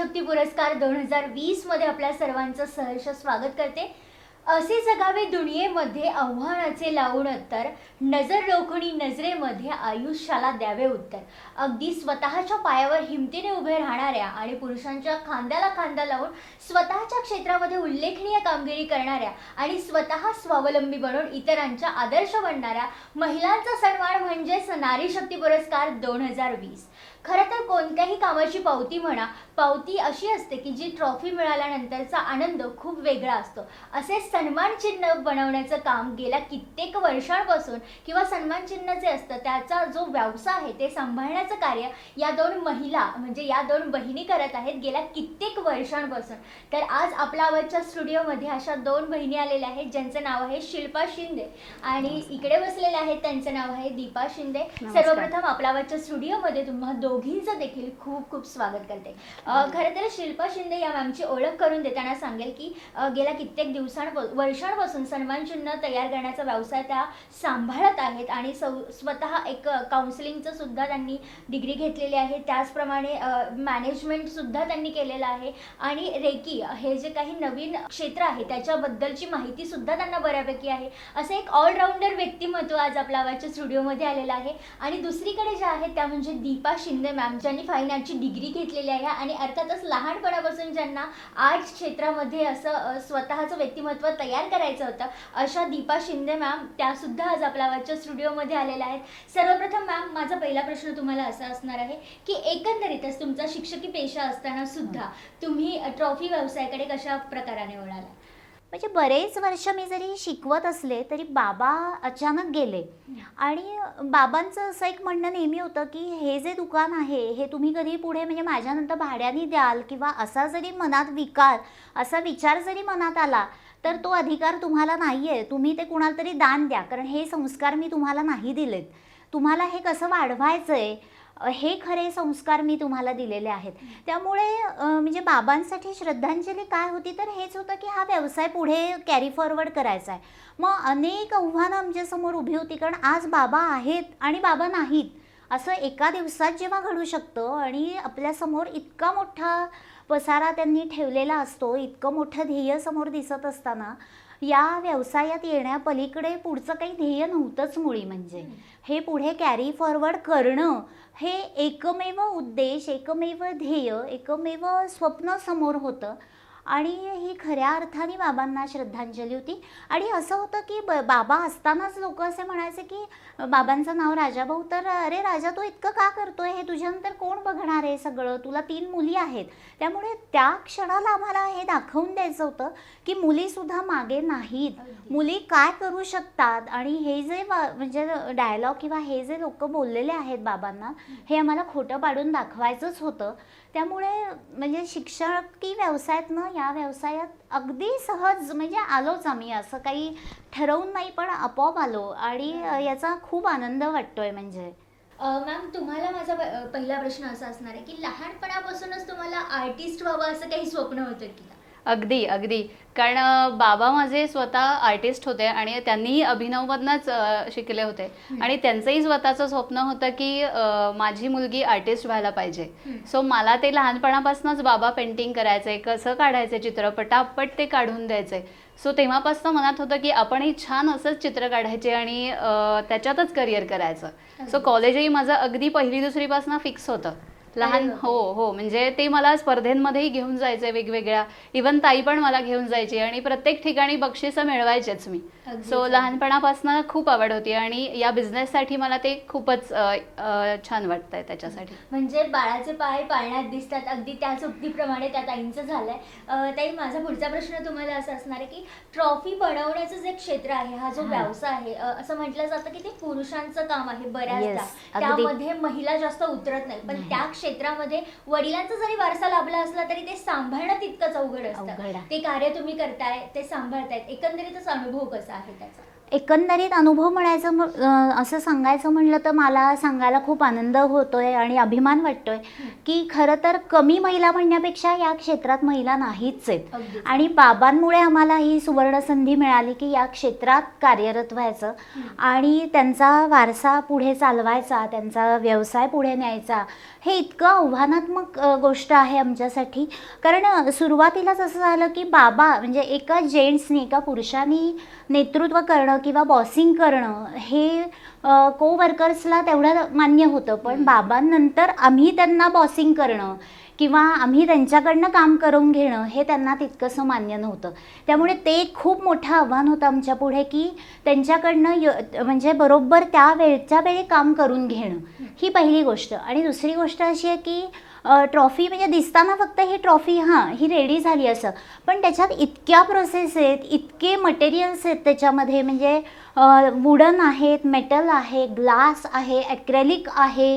शक्ती पुरस्कार 2020 मध्ये आपल्या सर्वांचं सहर्ष स्वागत करते। असे जगावे दुनियेमध्ये आव्हानाचे लावून तर नजर रोखणी नजरेमध्ये आयुष्याला द्यावे उत्तर। अगदी स्वतःच्या पायावर हिमतीने उभे राहणाऱ्या आणि पुरुषांच्या खांद्याला खांदा लावून स्वतःच्या क्षेत्रामध्ये उल्लेखनीय कामगिरी करणाऱ्या आणि स्वतः स्वावलंबी बनून इतरांचा आदर्श बनणाऱ्या महिलांचा सन्मान म्हणजेच नारी शक्ती पुरस्कार 2020। खरं तर कोणत्याही कामाची पावती म्हणा, पावती अशी असते की जी ट्रॉफी मिळाल्यानंतरचा आनंद खूप वेगळा असतो। असे सन्मान चिन्ह बनवण्याचं काम गेल्या कित्येक वर्षांपासून किंवा सन्मान चिन्ह जे असतं त्याचा जो व्यवसाय आहे ते सांभाळण्याचं कार्य या दोन महिला म्हणजे या दोन बहिणी करत आहेत गेल्या कित्येक वर्षांपासून। तर आज आपल्या आवडच्या स्टुडिओमध्ये अशा दोन बहिणी आलेल्या आहेत ज्यांचं नाव आहे शिल्पा शिंदे आणि इकडे बसलेले आहेत त्यांचं नाव आहे दीपा शिंदे। सर्वप्रथम आपल्या आवडच्या स्टुडिओमध्ये तुम्हा दोघींचं देखील खूप खूप स्वागत करते। खरं तर शिल्पा शिंदे या मॅमची ओळख करून देताना सांगेल की गेल्या कित्येक वर्षांपासून सन्मान चिन्ह तयार करण्याचा व्यवसाय त्या सांभाळत आहेत आणि स्वतः एक काउन्सिलिंगचं सुद्धा त्यांनी डिग्री घेतलेली आहे। त्याचप्रमाणे मॅनेजमेंट सुद्धा त्यांनी केलेलं आहे आणि रेकी हे जे काही नवीन क्षेत्र आहे त्याच्याबद्दलची माहिती सुद्धा त्यांना बऱ्यापैकी आहे। असं एक ऑलराऊंडर व्यक्तिमत्व आज आपल्या आवाजच्या स्टुडिओमध्ये आलेलं आहे। आणि दुसरीकडे जे आहे त्या म्हणजे दीपा शिंदे मॅम ज्यांनी फाईन आर्टची डिग्री घेतलेली आहे आणि अर्थातच लहानपणापासून ज्यांना आर्ट क्षेत्रामध्ये असं स्वतःचं व्यक्तिमत्व तयार करायचं होतं अशा दीपा शिंदे मॅम त्या सुद्धा आज आपल्या आवाजच्या स्टुडिओमध्ये आलेल्या आहेत। सर्वप्रथम मॅम माझा पहिला प्रश्न तुम्हाला असा असणार आहे की एकंदरीतच तुमचा शिक्षकी पेशा असताना सुद्धा तुम्ही ट्रॉफी व्यवसायाकडे कशा प्रकाराने वळाला? म्हणजे बरेच वर्ष मी जरी शिकवत असले तरी बाबा अचानक गेले आणि बाबांचं असं एक म्हणणं नेहमी होतं की हे जे दुकान आहे हे तुम्ही कधी पुढे म्हणजे माझ्यानंतर भाड्याने द्याल किंवा असा जरी मनात असा विचार जरी मनात आला तर तो अधिकार तुम्हाला नाही आहे, तुम्ही ते कुणाला तरी दान द्या, कारण हे संस्कार मी तुम्हाला नाही दिलेत, तुम्हाला हे कसं वाढवायचं आहे हे खरे संस्कार मी तुम्हाला दिलेले आहेत। त्यामुळे म्हणजे बाबांसाठी श्रद्धांजली काय होती तर हेच होतं की हा व्यवसाय पुढे कॅरी फॉरवर्ड करायचा आहे। मग अनेक आव्हानं आमच्यासमोर उभी होती, कारण आज बाबा आहेत आणि बाबा नाहीत असं एका दिवसात जेव्हा घडू शकतं आणि आपल्यासमोर इतका मोठा पसारा त्यांनी ठेवलेला असतो, इतकं मोठं ध्येय समोर दिसत असताना या व्यवसायात येण्यापलीकडे पुढचं काही ध्येय नव्हतंच मुळी। म्हणजे हे पुढे कॅरी फॉरवर्ड करणं हे एकमेव उद्देश, एकमेव ध्येय, एकमेव स्वप्न समोर होतं आणि ही खऱ्या अर्थाने बाबांना श्रद्धांजली होती। आणि असं होतं की बाबा असतानाच लोक असे म्हणायचे की बाबांचं नाव राजाभाऊ, तर अरे राजा तो इतकं का करतोय, हे तुझ्यानंतर कोण बघणार आहे सगळं, तुला 3 मुली आहेत। त्यामुळे त्या क्षणाला आम्हाला हे दाखवून द्यायचं होतं की मुलीसुद्धा मागे नाहीत, मुली काय करू शकतात। आणि हे जे म्हणजे डायलॉग किंवा हे जे लोक बोललेले आहेत बाबांना हे आम्हाला खोटं पाडून दाखवायचंच होतं। त्यामुळे म्हणजे शिक्षकी व्यवसायातनं या व्यवसायात अगदी सहज म्हणजे आलोच आम्ही, असं काही ठरवून नाही पण आपोआप आलो आणि याचा खूप आनंद वाटतोय। म्हणजे मॅम तुम्हाला माझा पहिला प्रश्न असा असणार आहे की लहानपणापासूनच तुम्हाला आर्टिस्ट व्हावं असं काही स्वप्न होतं की? अगदी अगदी, कारण बाबा माझे स्वतः आर्टिस्ट होते आणि त्यांनीही अभिनवमधनंच शिकले होते आणि त्यांचंही स्वतःचं स्वप्न होतं की माझी मुलगी आर्टिस्ट व्हायला पाहिजे। सो मला ते लहानपणापासूनच बाबा पेंटिंग करायचे, कसं काढायचे चित्र पटापट ते काढून द्यायचे। सो तेव्हापासून मनात होतं की आपणही छान असंच चित्र काढायचे आणि त्याच्यातच करिअर करायचं। सो कॉलेजही माझं अगदी 1ली-2रीपासून फिक्स होतं लहान। हो, म्हणजे ते मला स्पर्धेंमध्येही घेऊन जायचे वेगवेगळ्या, इवन ताई पण मला घेऊन जायची आणि प्रत्येक ठिकाणी बक्षिसं मिळवायचेच मी। सो लहानपणापासून खूप आवड होती आणि या बिझनेससाठी मला ते खूपच छान वाटतंय त्याच्यासाठी। म्हणजे बाळाचे पाय पाळण्यात दिसतात, अगदी त्याच उक्तीप्रमाणे त्या ताईंचं झालंय। ताई माझा पुढचा प्रश्न तुम्हाला असा असणार आहे की ट्रॉफी बनवण्याचं जे क्षेत्र आहे, हा जो व्यवसाय आहे, असं म्हटलं जातं की ते पुरुषांचं काम आहे बऱ्याचदा, त्यामध्ये महिला जास्त उतरत नाही, पण त्या क्षेत्रामध्ये वडिलांचा जरी वारसा लाभला असला तरी ते सांभाळणं तितकंच अवघड असतं। ते कार्य तुम्ही करताय, ते सांभाळतायत, एकंदरीतच अनुभव कसा आहे त्याचा? एकंदरीत अनुभव म्हणायचं असं सांगायचं म्हणलं तर मला सांगायला खूप आनंद होतोय आणि अभिमान वाटतोय की खरं तर कमी महिला म्हणण्यापेक्षा या क्षेत्रात महिला नाहीच आहेत. अगदीच. आणि बाबांमुळे आम्हाला ही सुवर्ण संधी मिळाली की या क्षेत्रात कार्यरत व्हायचं आणि त्यांचा वारसा पुढे चालवायचा, त्यांचा व्यवसाय पुढे न्यायचा. हे इतकं आव्हानात्मक गोष्ट आहे आमच्यासाठी. कारण सुरुवातीलाच असं झालं की बाबा म्हणजे एका जेंट्सनी, एका पुरुषांनी नेतृत्व करणं किंवा बॉसिंग करणं हे कोवर्कर्सला तेवढं मान्य होतं, पण बाबांनंतर आम्ही त्यांना बॉसिंग करणं किंवा आम्ही त्यांच्याकडनं काम करून घेणं हे त्यांना तितकंसं मान्य नव्हतं. त्यामुळे ते एक खूप मोठं आव्हान होतं आमच्या पुढे की त्यांच्याकडनं म्हणजे बरोबर त्या वेळच्या वेळी काम करून घेणं, ही पहिली गोष्ट. आणि दुसरी गोष्ट अशी आहे की ट्रॉफी म्हणजे दिसताना फक्त ही ट्रॉफी हां ही रेडी झाली असं, पण त्याच्यात इतक्या प्रोसेस आहेत, इतके मटेरियल्स आहेत त्याच्यामध्ये. म्हणजे वुडन आहेत, मेटल आहे, ग्लास आहे, ॲक्रेलिक आहे,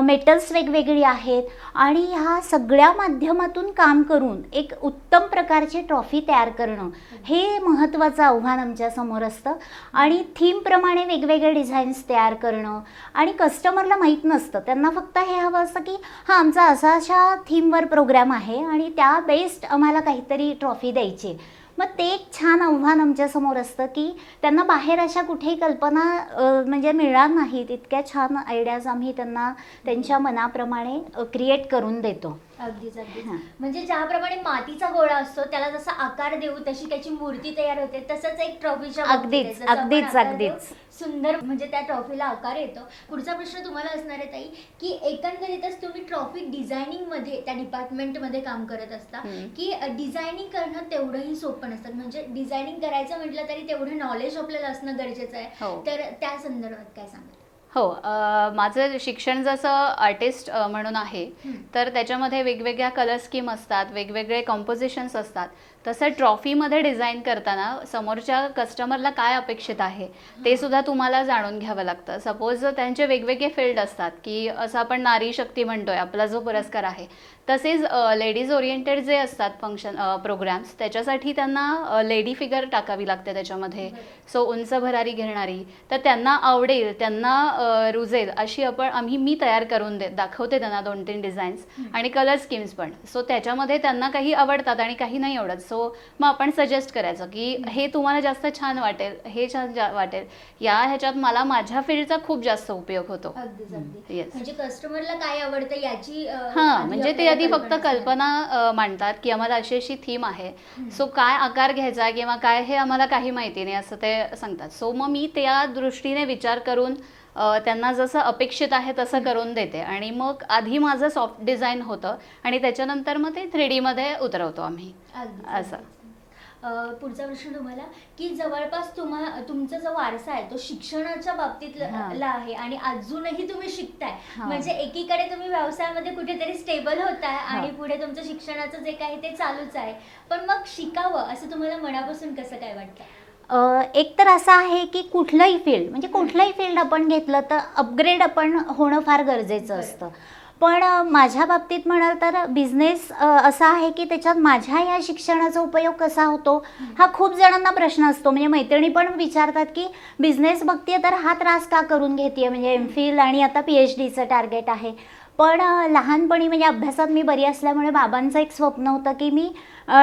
मेटल्स वेगवेगळी आहेत आणि ह्या सगळ्या माध्यमातून काम करून एक उत्तम प्रकारची ट्रॉफी तयार करणं हे महत्त्वाचं आव्हान आमच्यासमोर असतं. आणि थीमप्रमाणे वेगवेगळे डिझाईन्स तयार करणं आणि कस्टमरला माहीत नसतं, त्यांना फक्त हे हवं असतं की हां आमचा अशा थीमवर प्रोग्राम आहे आणि त्या बेस्ड आम्हाला काहीतरी ट्रॉफी द्यायची. मग ते एक छान आव्हान आमच्यासमोर असतं की त्यांना बाहेर अशा कुठेही कल्पना म्हणजे मिळणार नाहीत, इतक्या छान आयडियाज आम्ही त्यांना त्यांच्या मनाप्रमाणे क्रिएट करून देतो. अगदीच अगदीच. हां. म्हणजे ज्याप्रमाणे मातीचा गोळा असतो त्याला जसा आकार देऊ तशी त्याची मूर्ती तयार होते, तसंच एक ट्रॉफीच्या बाबतीत आहे. अगदीच, जसं आपण अगदीच, आकार देऊ, अगदीच. सुंदर म्हणजे त्या ट्रॉफीला आकार येतो. पुढचा प्रश्न तुम्हाला असणार आहे ताई की एकंदरीतच तुम्ही ट्रॉफी डिझायनिंग मध्ये त्या डिपार्टमेंटमध्ये काम करत असता की डिझायनिंग करणं तेवढंही सोपं नसतं. म्हणजे डिझायनिंग करायचं म्हटलं तरी तेवढं नॉलेज आपल्याला असणं गरजेचं आहे. हो. तर त्या संदर्भात काय सांगाल? हो, माझं शिक्षण जसं आर्टिस्ट म्हणून आहे, तर त्याच्यामध्ये वेगवेगळ्या कलर स्कीम असतात, वेगवेगळे कंपोजिशन्स असतात. तसं ट्रॉफीमध्ये डिझाईन करताना समोरच्या कस्टमरला काय अपेक्षित आहे ते सुद्धा तुम्हाला जाणून घ्यावं लागतं. सपोज त्यांचे वेगवेगळे फील्ड असतात की असं आपण नारी शक्ती म्हणतोय आपला जो पुरस्कार आहे, तसेच लेडीज ओरिएंटेड जे असतात फंक्शन प्रोग्राम्स त्याच्यासाठी त्यांना लेडी फिगर टाकावी लागते त्याच्यामध्ये. सो उंच भरारी घेणारी, तर त्यांना आवडेल, त्यांना रुजेल अशी मी तयार करून दाखवते त्यांना 2-3 डिझाईन्स आणि कलर स्कीम्स पण. सो त्याच्यामध्ये त्यांना काही आवडतात आणि काही नाही आवडत. सो मग आपण सजेस्ट करायचं की हे तुम्हाला जास्त छान वाटेल, हे छान वाटेल, ह्याच्यात मला माझ्या फील्डचा खूप जास्त उपयोग होतो. अगदीच अगदी. येस. म्हणजे कस्टमरला काय आवडतं याची हां, म्हणजे ते आधी फक्त असते. कल्पना मांडतात की आम्हाला अशी अशी थीम आहे, सो काय आकार घ्यायचा किंवा काय हे आम्हाला काही माहिती नाही असं ते सांगतात. सो मग मी त्या दृष्टीने विचार करून त्यांना जसं अपेक्षित आहे तसं करून देते आणि मग आधी माझं सॉफ्ट डिझाईन होतं आणि त्याच्यानंतर मग ते 3D मध्ये उतरवतो आम्ही अगदीच, असं. अगदीच. पुढचा प्रश्न तुम्हाला की जवळपास तुमचा जो वारसा आहे तो शिक्षणाच्या बाबतीतला आहे आणि अजूनही तुम्ही शिकताय. हां. म्हणजे एकीकडे तुम्ही व्यवसायामध्ये कुठेतरी स्टेबल होताय आणि पुढे तुमचं शिक्षणाचं जे काही ते चालूच आहे, पण मग शिकावं असं तुम्हाला मनापासून कसं काय वाटतं? एक तर असं आहे की कुठलंही फील्ड म्हणजे कुठलंही फील्ड आपण घेतलं तर अपग्रेड आपण होणं फार गरजेचं असतं. पण माझ्या बाबतीत म्हणाल तर बिझनेस असा आहे की त्याच्यात माझ्या या शिक्षणाचा उपयोग कसा होतो हा खूप जणांना प्रश्न असतो. म्हणजे मैत्रिणी पण विचारतात की बिझनेस बघतीये तर हा त्रास का करून घेते, म्हणजे MPhil आणि आता PhDचं टार्गेट आहे. पण लहानपणी म्हणजे अभ्यासात मी बरी असल्यामुळे बाबांचं एक स्वप्न होतं की मी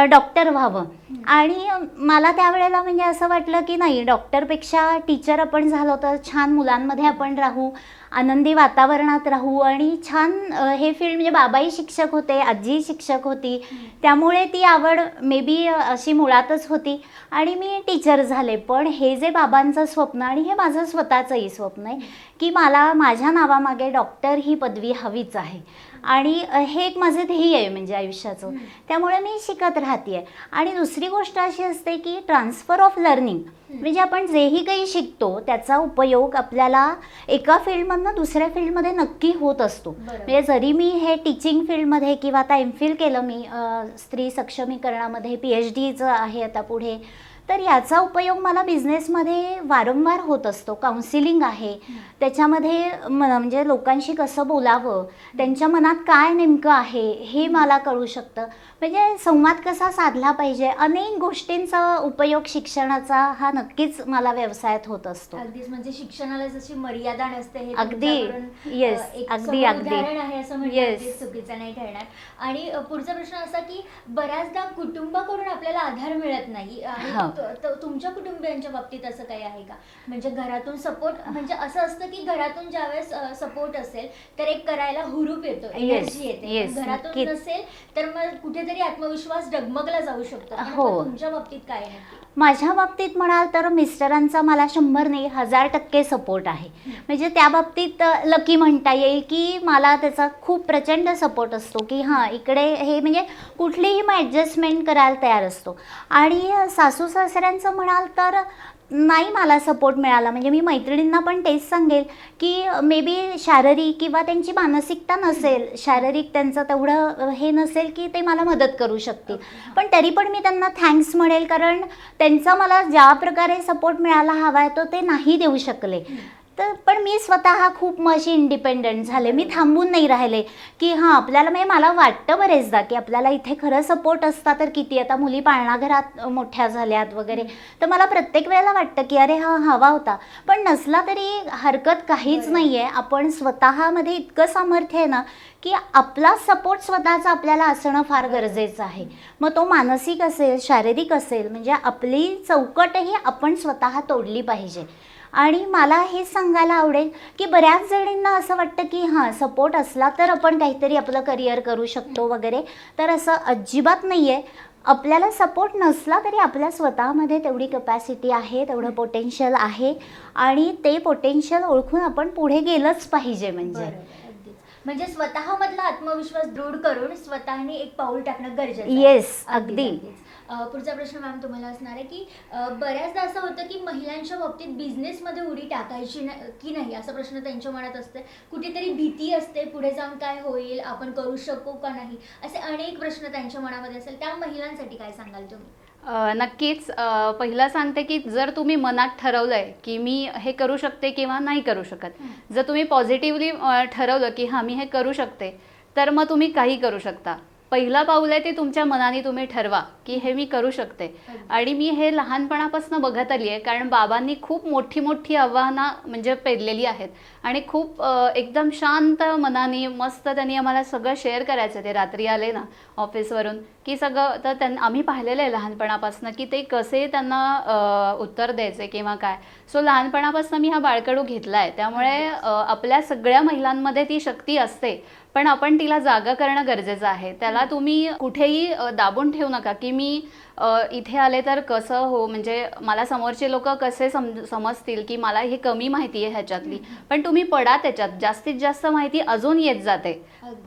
डॉक्टर व्हावं आणि मला त्यावेळेला म्हणजे असं वाटलं की नाही, डॉक्टरपेक्षा टीचर आपण झालो तर छान मुलांमध्ये आपण राहू, आनंदी वातावरणात राहू आणि छान हे फील्ड म्हणजे बाबाही शिक्षक होते, आजीही शिक्षक होती, त्यामुळे ती आवड मे बी अशी मुळातच होती आणि मी टीचर झाले. पण हे जे बाबांचं स्वप्न आणि हे माझं स्वतःचंही स्वप्न आहे की मला माझ्या नावामागे डॉक्टर ही पदवी हवीच आहे आणि हे एक माझं ध्येय आहे म्हणजे आयुष्याचं. त्यामुळे मी शिकत राहते. आणि दुसरी गोष्ट अशी असते की ट्रान्सफर ऑफ लर्निंग म्हणजे आपण जेही काही शिकतो त्याचा उपयोग आपल्याला एका फील्डमधनं दुसऱ्या फील्डमध्ये नक्की होत असतो. म्हणजे जरी मी हे टीचिंग फील्डमध्ये किंवा आता MPhil केलं मी स्त्री सक्षमीकरणामध्ये, PhDचं आहे आता पुढे, तर याचा उपयोग मला बिझनेसमध्ये वारंवार होत असतो. काउन्सिलिंग आहे, त्याच्यामध्ये म्हणजे लोकांशी कसं बोलावं, त्यांच्या मनात काय नेमकं आहे हे मला कळू शकतं. म्हणजे संवाद कसा साधला पाहिजे, अनेक गोष्टींचा उपयोग शिक्षणाचा हा नक्कीच मला व्यवसायात होत असतो. अगदीच, म्हणजे शिक्षणाला जशी मर्यादा नसते हे अगदी. तुमच्याकडून, Yes, एक अगदी, समोर अगदी. उदाहरण आहे असं म्हणलं Yes. अगदीच चुकीचं नाही ठरणार. आणि पुढचा प्रश्न असा की बऱ्याचदा कुटुंबाकडून आपल्याला आधार मिळत नाही आणि हो. तुमच्या कुटुंबियांच्या बाबतीत असं काही आहे का? म्हणजे घरातून सपोर्ट, म्हणजे असं असतं की घरातून ज्यावेळेस सपोर्ट असेल तर एक करायला हुरूप येतो, एनर्जी येते. yes, पण घरातून नक्कीच. नसेल तर मग कुठेतरी आत्मविश्वास डगमगला जाऊ शकतो. पण हो. मग तुमच्या बाबतीत काय आहे नक्की? माझ्या बाबतीत म्हणाल तर मिस्टरांचा मला 100 नाही 1000% सपोर्ट आहे. म्हणजे त्या बाबतीत लकी म्हणता येईल की मला त्याचा खूप प्रचंड सपोर्ट असतो की हां इकडे हे म्हणजे कुठलीही मग ॲडजस्टमेंट करायला तयार असतो. आणि सासू सासऱ्यांचं म्हणाल तर नाही मला सपोर्ट मिळाला. म्हणजे मी मैत्रिणींना पण तेच सांगेल की मे बी शारीरिक किंवा त्यांची मानसिकता नसेल, शारीरिक त्यांचं तेवढं हे नसेल की ते मला मदत करू शकतील. पण तरी पण मी त्यांना थँक्स म्हणेल, कारण त्यांचा मला ज्या प्रकारे सपोर्ट मिळायला हवा आहे तो ते नाही देऊ शकले. तर पण मी स्वतः खूप अशी इंडिपेंडंट झाले. मी थांबून नाही राहिले की हां आपल्याला म्हणजे मला वाटतं बरेचदा की आपल्याला इथे खरं सपोर्ट असता तर किती, आता मुली पाळणाघरात मोठ्या झाल्यात वगैरे, तर मला प्रत्येक वेळेला वाटतं की अरे हा हवा होता. पण नसला तरी हरकत काहीच नाही आहे. आपण स्वतःमध्ये इतकं सामर्थ्य आहे ना की आपला सपोर्ट स्वतःचा आपल्याला असणं फार गरजेचं आहे. मग तो मानसिक असेल, शारीरिक असेल, म्हणजे आपली चौकटही आपण स्वतः तोडली पाहिजे. आणि मला हेच सांगायला आवडेल की बऱ्याच जणींना असं वाटतं की हां सपोर्ट असला तर आपण काहीतरी आपलं करिअर करू शकतो वगैरे, तर असं अजिबात नाही आहे. आपल्याला सपोर्ट नसला तरी आपल्या स्वतःमध्ये तेवढी कपॅसिटी आहे, तेवढं पोटेन्शियल आहे आणि ते पोटेन्शियल ओळखून आपण पुढे गेलंच पाहिजे. म्हणजे बरोबर, अगदीच. म्हणजे स्वतःमधला आत्मविश्वास दृढ करून स्वतःने एक पाऊल टाकणं गरजेचं आहे. येस, अगदीच, अगदी. अगदीच. पुढचा प्रश्न मॅम तुम्हाला असणार आहे की बऱ्याचदा असं होतं की महिलांच्या बाबतीत बिझनेसमध्ये उडी टाकायची की नाही असा प्रश्न त्यांच्या मनात असते. कुठेतरी भीती असते, पुढे जाऊन काय होईल, आपण करू शकू का नाही, असे अनेक प्रश्न त्यांच्या मनामध्ये असेल. त्या महिलांसाठी काय सांगाल तुम्ही? नक्कीच. पहिलं सांगते की जर तुम्ही मनात ठरवलंय की मी हे करू शकते किंवा नाही करू शकत, जर तुम्ही पॉझिटिव्हली ठरवलं की हां मी हे करू शकते, तर मग तुम्ही काही करू शकता. पहिला पाऊल आहे ते तुमच्या मनाने तुम्ही ठरवा की हे मी करू शकते. आणि मी हे लहानपणापासून बघत आली आहे, कारण बाबांनी खूप मोठी मोठी आव्हानं म्हणजे पेरलेली आहेत आणि खूप एकदम शांत मनाने मस्त त्यांनी आम्हाला सगळं शेअर करायचं. ते रात्री आले ना ऑफिसवरून की सगळं, तर आम्ही पाहिलेलं आहे लहानपणापासून की ते कसे त्यांना उत्तर द्यायचे किंवा काय. सो लहानपणापासून मी हा बाळकडू घेतला आहे. त्यामुळे आपल्या सगळ्या महिलांमध्ये ती शक्ती असते, पण आपण तिला जागा करणं गरजेचं आहे. त्याला तुम्ही कुठेही दाबून ठेवू नका की मी इथे आले तर कसं हो, म्हणजे मला समोरचे लोक कसे समजतील की मला हे कमी माहिती आहे ह्याच्यातली. पण तुम्ही पडा त्याच्यात, जास्तीत जास्त माहिती अजून येत जाते.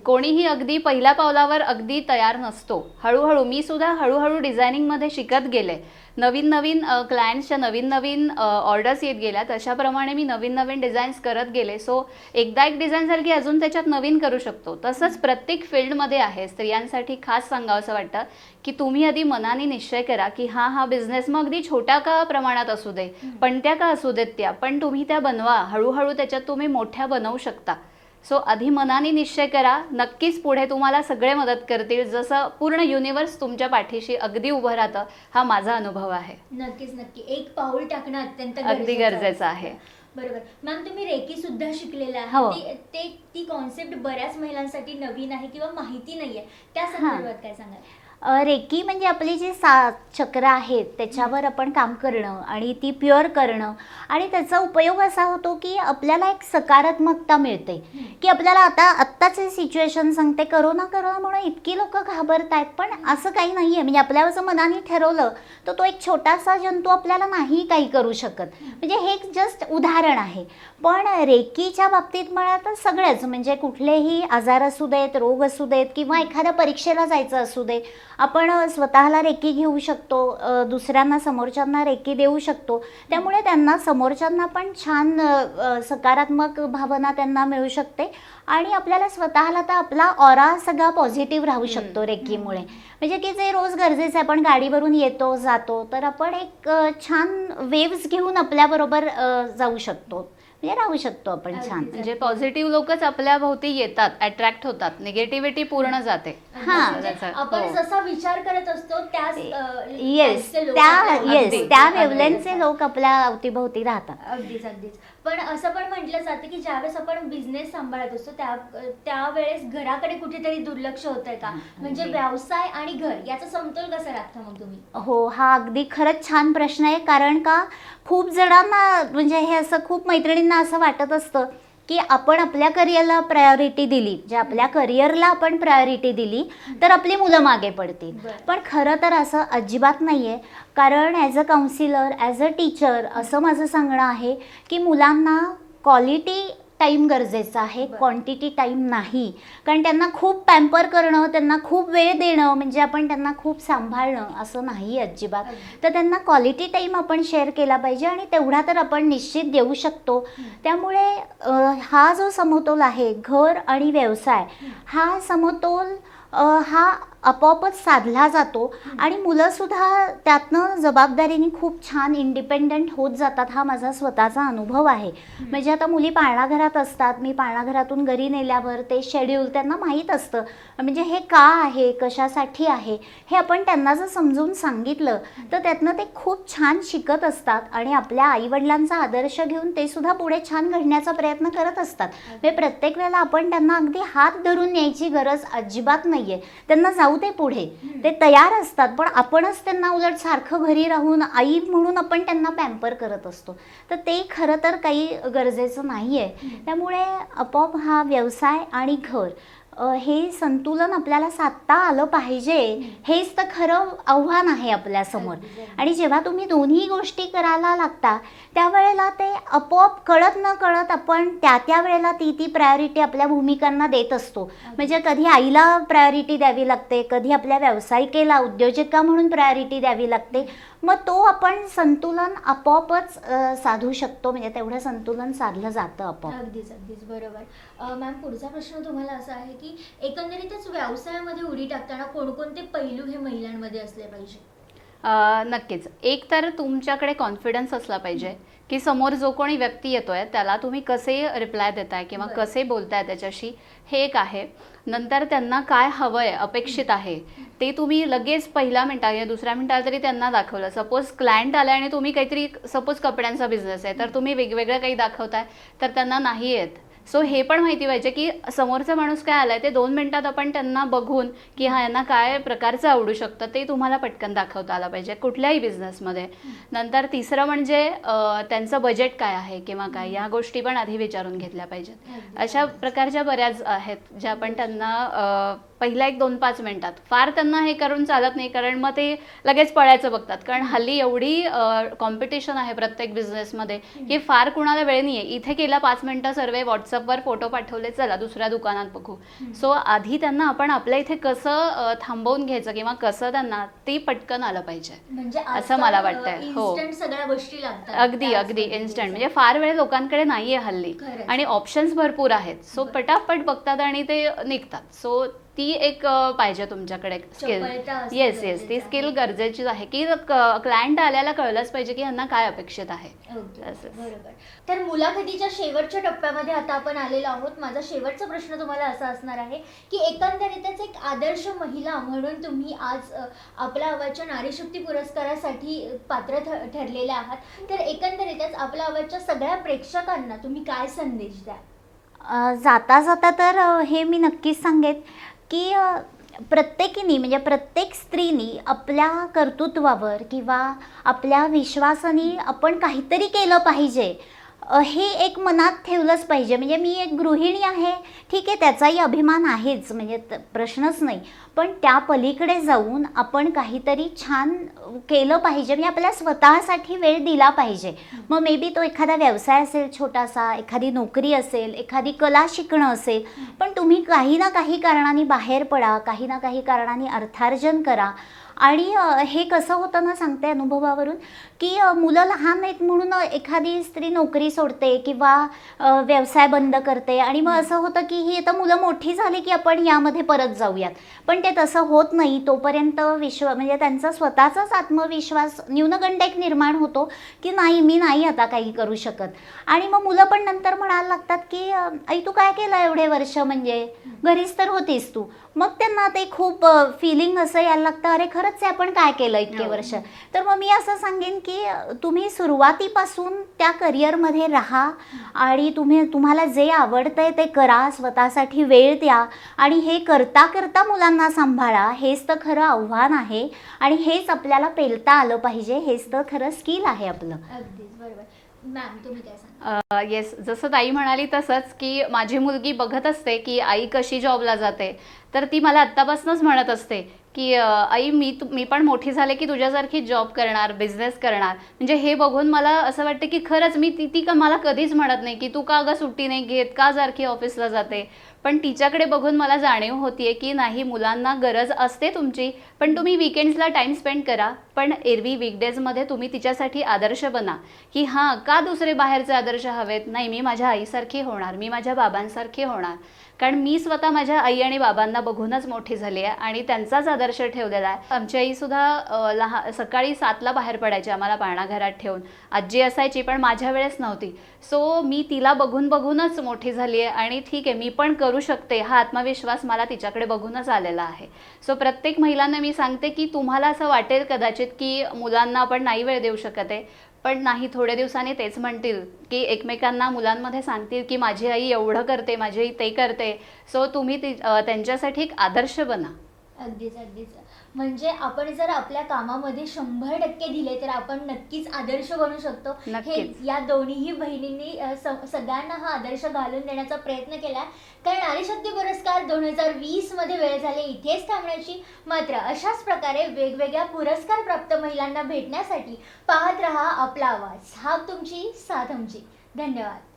कोणीही अगदी पहिल्या पावलावर अगदी तयार नसतो. हळूहळू मी सुद्धा हळूहळू डिझायनिंगमध्ये शिकत गेले. नवीन नवीन क्लायंट्सच्या नवीन नवीन ऑर्डर्स येत गेल्या, तशाप्रमाणे मी नवीन नवीन डिझाईन्स करत गेले. सो एकदा एक डिझाईन झाली की अजून त्याच्यात नवीन करू शकतो. तसंच प्रत्येक फील्डमध्ये आहे. स्त्रियांसाठी खास सांगावंसं वाटतं की तुम्ही आधी मनाने निश्चय करा की हा बिझनेस मग अगदी छोट्या का प्रमाणात असू दे, पण त्या का असू देत त्या, पण तुम्ही त्या बनवा. हळूहळू त्याच्यात तुम्ही मोठ्या बनवू शकता. सो आधी मनाने निश्चय करा. नक्कीच पुढे तुम्हाला सगळे मदत करतील. जसं पूर्ण युनिवर्स तुमच्या पाठीशी अगदी उभं राहतं, हा माझा अनुभव आहे. नक्कीच, नक्की. एक पाऊल टाकणं अत्यंत अगदी गरजेचं आहे. बरोबर. मॅम तुम्ही रेकी सुद्धा शिकलेला हो. आहे. ती कॉन्सेप्ट बऱ्याच महिलांसाठी नवीन आहे किंवा माहिती नाहीये, त्या संदर्भात काय सांगाल? रेकी म्हणजे आपली जी 7 चक्र आहेत त्याच्यावर आपण काम करणं आणि ती प्युअर करणं, आणि त्याचा उपयोग असा होतो की आपल्याला एक सकारात्मकता मिळते. की आपल्याला आत्ताचे सिच्युएशन सांगते, करोनामुळे इतकी लोक घाबरत आहेत, पण असं काही नाही आहे. म्हणजे आपल्या असं मनाने ठरवलं तर तो एक छोटासा जंतू आपल्याला नाही काही करू शकत. म्हणजे हे एक जस्ट उदाहरण आहे. पण रेकीच्या बाबतीत म्हणा तर सगळेच, म्हणजे कुठलेही आजार असू देत, रोग असू देत, किंवा एखाद्या परीक्षेला जायचं असू दे, आपण स्वतःला रेकी घेऊ शकतो, दुसऱ्यांना समोरच्यांना रेकी देऊ शकतो. त्यामुळे त्यांना समोरच्यांना पण छान सकारात्मक भावना त्यांना मिळू शकते आणि आपल्याला स्वतःला तर आपला ऑरा सगळा पॉझिटिव्ह राहू शकतो रेकीमुळे. म्हणजे की जे रोज गरजेचं आहे, आपण गाडीवरून येतो जातो तर आपण एक छान वेव्स घेऊन आपल्याबरोबर जाऊ शकतो, म्हणजे राहू शकतो आपण छान. म्हणजे पॉझिटिव्ह लोकच आपल्या भोवती येतात, अट्रॅक्ट होतात, निगेटिव्हिटी पूर्ण जाते. हां. म्हणजे त्याचा- आपण हो. जसा विचार करत असतो त्याच येस, type चे लोक त्या आपल्या येस अगदी- त्या अगदी वेवलेंथचे असतात. लोक आपल्या अवतीभोवती राहतात. अगदीच अगदीच. पण असं पण म्हटलं जातं की ज्यावेळेस आपण बिझनेस सांभाळत असतो त्यावेळेस घराकडे कुठेतरी दुर्लक्ष होतंय का, म्हणजे व्यवसाय आणि घर याचा समतोल कसा राखता मग तुम्ही? हो, हा अगदी खरंच छान प्रश्न आहे. कारण का खूप जणांना म्हणजे हे असं खूप मैत्रिणींना असं वाटत असतं की आपण आपल्या करिअरला प्रायोरिटी दिली, जे आपल्या करिअरला आपण प्रायोरिटी दिली तर आपली मुलं मागे पडतील. बरं. पण खरं तर असं अजिबात नाही आहे. कारण as a counsellor, as a teacher असं माझं सांगणं आहे की मुलांना क्वालिटी टाईम गरजेचा आहे, बरं. क्वांटिटी टाईम नाही. कारण त्यांना खूप पॅम्पर करणं, त्यांना खूप वेळ देणं म्हणजे आपण त्यांना खूप सांभाळणं असं नाही अजिबात. तर त्यांना क्वालिटी टाईम आपण शेअर केला पाहिजे आणि तेवढा तर आपण निश्चित देऊ शकतो. त्यामुळे हा जो समतोल आहे घर आणि व्यवसाय, हा समतोल हा आपोआपच साधला जातो आणि मुलंसुद्धा त्यातनं जबाबदारीने खूप छान इंडिपेंडंट होत जातात. हा माझा स्वतःचा अनुभव आहे. म्हणजे आता मुली पाळणाघरात असतात, मी पाळणाघरातून घरी नेल्यावर ते शेड्यूल त्यांना माहीत असतं, म्हणजे हे का आहे, कशासाठी आहे, हे आपण त्यांना जर समजून सांगितलं तर त्यातनं ते खूप छान शिकत असतात आणि आपल्या आईवडिलांचा आदर्श घेऊन ते सुद्धा पुढे छान घडण्याचा प्रयत्न करत असतात. म्हणजे प्रत्येक वेळेला आपण त्यांना अगदी हात धरून न्यायची गरज अजिबात नाही आहे. त्यांना जाऊ ते पुढे, ते तयार असतात, पण आपणच त्यांना उलट सारखं घरी राहून आई म्हणून आपण त्यांना पॅम्पर करत असतो. तर ते खरं तर काही गरजेचं नाही आहे. त्यामुळे आपोआप हा व्यवसाय आणि घर हे संतुलन आपल्याला साधता आलं पाहिजे. हेच तर खरं आव्हान आहे आपल्यासमोर. आणि जेव्हा तुम्ही दोन्ही गोष्टी करायला लागता त्यावेळेला ते आपोआप कळत न कळत आपण त्या वेळेला ती प्रायोरिटी आपल्या भूमिकांना देत असतो. म्हणजे कधी आईला प्रायोरिटी द्यावी लागते, कधी आपल्या व्यावसायिकेला उद्योजका म्हणून प्रायोरिटी द्यावी लागते. मग तो आपण संतुलन आपोआपच साधू शकतो. म्हणजे तेवढं संतुलन साधलं जातं आपोआप. अगदीच अगदीच बरोबर. मॅम, पुढचा प्रश्न तुम्हाला असा आहे की एकंदरीतच व्यवसायामध्ये उडी टाकताना कोणकोणते पैलू हे महिलांमध्ये असले पाहिजे? नक्कीच. एक तर तुमच्याकडे कॉन्फिडन्स असला पाहिजे की समोर जो कोणी व्यक्ती येतोय त्याला तुम्ही कसे रिप्लाय देताय किंवा बरं. कसे बोलताय त्याच्याशी, हे एक आहे. नंतर त्यांना काय हवंय, अपेक्षित आहे, ते तुम्ही लगेच पहिल्या मिनिटात या दुसऱ्या मिनिटाला तरी त्यांना दाखवलं. सपोज क्लायंट आला आणि तुम्ही काहीतरी, सपोज कपड्यांचा बिझनेस आहे तर तुम्ही वेगवेगळं काही दाखवताय तर त्यांना नाही येत. सो हे पण माहिती पाहिजे की समोरचा माणूस काय आलाय ते 2 मिनिटात आपण त्यांना बघून की हा यांना काय प्रकारचं आवडू शकतं ते तुम्हाला पटकन दाखवता आलं पाहिजे कुठल्याही बिझनेसमध्ये. नंतर तिसरं म्हणजे त्यांचं बजेट काय आहे किंवा काय, या गोष्टी पण आधी विचारून घेतल्या पाहिजेत. अशा प्रकारच्या बऱ्याच आहेत ज्या आपण त्यांना पहिल्या 1-2-5 मिनिटात, फार त्यांना हे करून चालत नाही कारण मग ते लगेच पळायचं बघतात. कारण हल्ली एवढी कॉम्पिटिशन आहे प्रत्येक बिझनेसमध्ये की फार कुणाला वेळ नाही आहे. इथे केला 5 मिनिटं सर्वे, व्हॉट्सअपवर फोटो पाठवले, चला दुसऱ्या दुकानात बघू. सो आधी त्यांना आपण आपल्या इथे कसं थांबवून घ्यायचं किंवा कसं त्यांना ते पटकन आलं पाहिजे, म्हणजे असं मला वाटतंय. हो, इन्स्टंट सगळ्या गोष्टी लागतात. अगदी अगदी इन्स्टंट. म्हणजे फार वेळ लोकांकडे नाहीये हल्ली खरंच. आणि ऑप्शन्स भरपूर आहेत. सो पटापट बघतात आणि ते निघतात. सो ती एक पाहिजे तुमच्याकडे स्किल. चपळता असणं येस ती गरजेचं स्किल आहे. गरजेचीच आहे की क्लायंट आल्याला कळलंच पाहिजे की यांना काय अपेक्षित आहे. ओके, असं. बरोबर. तर मुलाखतीच्या शेवटच्या टप्प्यामध्ये आता आपण आलेलो आहोत. माझा शेवटचा प्रश्न तुम्हाला असा असणार आहे की एकंदरीतच एक आदर्श महिला म्हणून तुम्ही आज आपल्या आवाजच्या नारीशक्ती पुरस्कारासाठी पात्र ठरलेल्या आहात. तर एकंदरीतच आपल्या आवाजच्या सगळ्या प्रेक्षकांना तुम्ही काय संदेश द्या? जाता जाता तर हे मी नक्कीच सांगेन की प्रत्येकीने म्हणजे प्रत्येक स्त्रीनी आपल्या कर्तृत्वावर किंवा आपल्या विश्वासाने आपण काहीतरी केलं पाहिजे. हे एक मनात ठेवलंच पाहिजे. म्हणजे मी एक गृहिणी आहे, ठीक आहे, त्याचाही अभिमान आहेच, म्हणजे प्रश्नच नाही. पण त्या पलीकडे जाऊन आपण काहीतरी छान केलं पाहिजे, म्हणजे आपल्या स्वतःसाठी वेळ दिला पाहिजे. मग मे बी तो एखादा व्यवसाय असेल छोटासा, एखादी नोकरी असेल, एखादी कला शिकणं असेल, पण तुम्ही काही ना काही कारणाने बाहेर पडा, काही ना काही कारणाने अर्थार्जन करा. आणि हे कसं होतं ना, सांगते अनुभवावरून, की मुलं लहान आहेत म्हणून एखादी स्त्री नोकरी सोडते किंवा व्यवसाय बंद करते आणि मग असं होतं की ही आता मुलं मोठी झाली की आपण यामध्ये परत जाऊयात. पण ते तसं होत नाही. तोपर्यंत म्हणजे त्यांचा स्वतःचाच आत्मविश्वास न्यूनगंड एक निर्माण होतो की नाही, मी नाही आता काही करू शकत. आणि मग मुलं पण नंतर म्हणायला लागतात की आई तू काय केलं एवढे वर्ष, म्हणजे घरीच तर होतीस तू. मग त्यांना ते खूप फिलिंग असं यायला लागतं, अरे खरंच आहे, आपण काय केलं इतके वर्ष. तर मग मी असं सांगेन की तुम्ही सुरुवातीपासून त्या करिअरमध्ये राहा आणि तुम्हाला जे आवडतंय ते करा, स्वतःसाठी वेळ द्या आणि हे करता करता मुलांना सांभाळा. हेच तर खरं आव्हान आहे आणि हेच आपल्याला पेलता आलं पाहिजे. हेच तर खरं स्किल आहे आपलं. अगदीच बरोबर. मॅम तुम्ही काय सांगा? येस, जसं ताई म्हणाली तसंच, की माझी मुलगी बघत असते की आई कशी जॉबला जाते, तर ती मला आत्तापासूनच म्हणत असते की आई मी पण मोठी झाले की तुझ्यासारखी जॉब करणार, बिझनेस करणार. म्हणजे हे बघून मला असं वाटतं की खरंच ती मला कधीच म्हणत नाही की तू का गं सुट्टी नाही घेत, का सारखी ऑफिसला जाते. पण तिच्याकडे बघून मला जाणीव होतीये की नाही, मुलांना गरज असते तुमची, पण तुम्ही विकेंड्सला टाईम स्पेंड करा, पण एरवी वीकडेजमध्ये तुम्ही तिच्यासाठी आदर्श बना. की हां, का दुसरे बाहेरचे आदर्श हवेत? नाही, मी माझ्या आईसारखी होणार, मी माझ्या बाबांसारखी होणार. कारण मी स्वतः माझ्या आई आणि बाबांना बघूनच मोठी झाली आहे आणि त्यांचाच आदर्श ठेवलेला आहे. आमची आईसुद्धा सकाळी 7ला बाहेर पडायची आम्हाला पाळणाघरात ठेवून. आजी असायची पण माझ्या वेळेस नव्हती. सो मी तिला बघूनच मोठी झाली आहे आणि ठीक आहे, मी पण करू शकते हा आत्मविश्वास मला तिच्याकडे बघूनच आलेला आहे. सो प्रत्येक महिलांना मी सांगते की तुम्हाला असं वाटेल कदाचित की मुलांना आपण नाही वेळ देऊ शकत आहे, पण नाही, थोड्या दिवसांनी तेच म्हणतील की एकमेकांना मुलांमध्ये सांगतील की माझी आई एवढं करते, माझी आई ते करते. सो तुम्ही त्यांच्यासाठी एक आदर्श बना. अगदीच अगदीच. म्हणजे आपण जर आपल्या कामामध्ये 100% दिले तर आपण नक्कीच आदर्श बनू शकतो. हे नक्कीच. या दोन्हीही बहिणींनी सगळ्यांना हा आदर्श घालून देण्याचा प्रयत्न केला. कारण नारीशक्ती पुरस्कार 2020 मध्ये वेळ झाली इथेच थांबण्याची. मात्र अशाच प्रकारे वेगवेगळ्या पुरस्कार प्राप्त महिलांना भेटण्यासाठी पाहत रहा आपला आवाज. हा तुमची साथ आमची. धन्यवाद.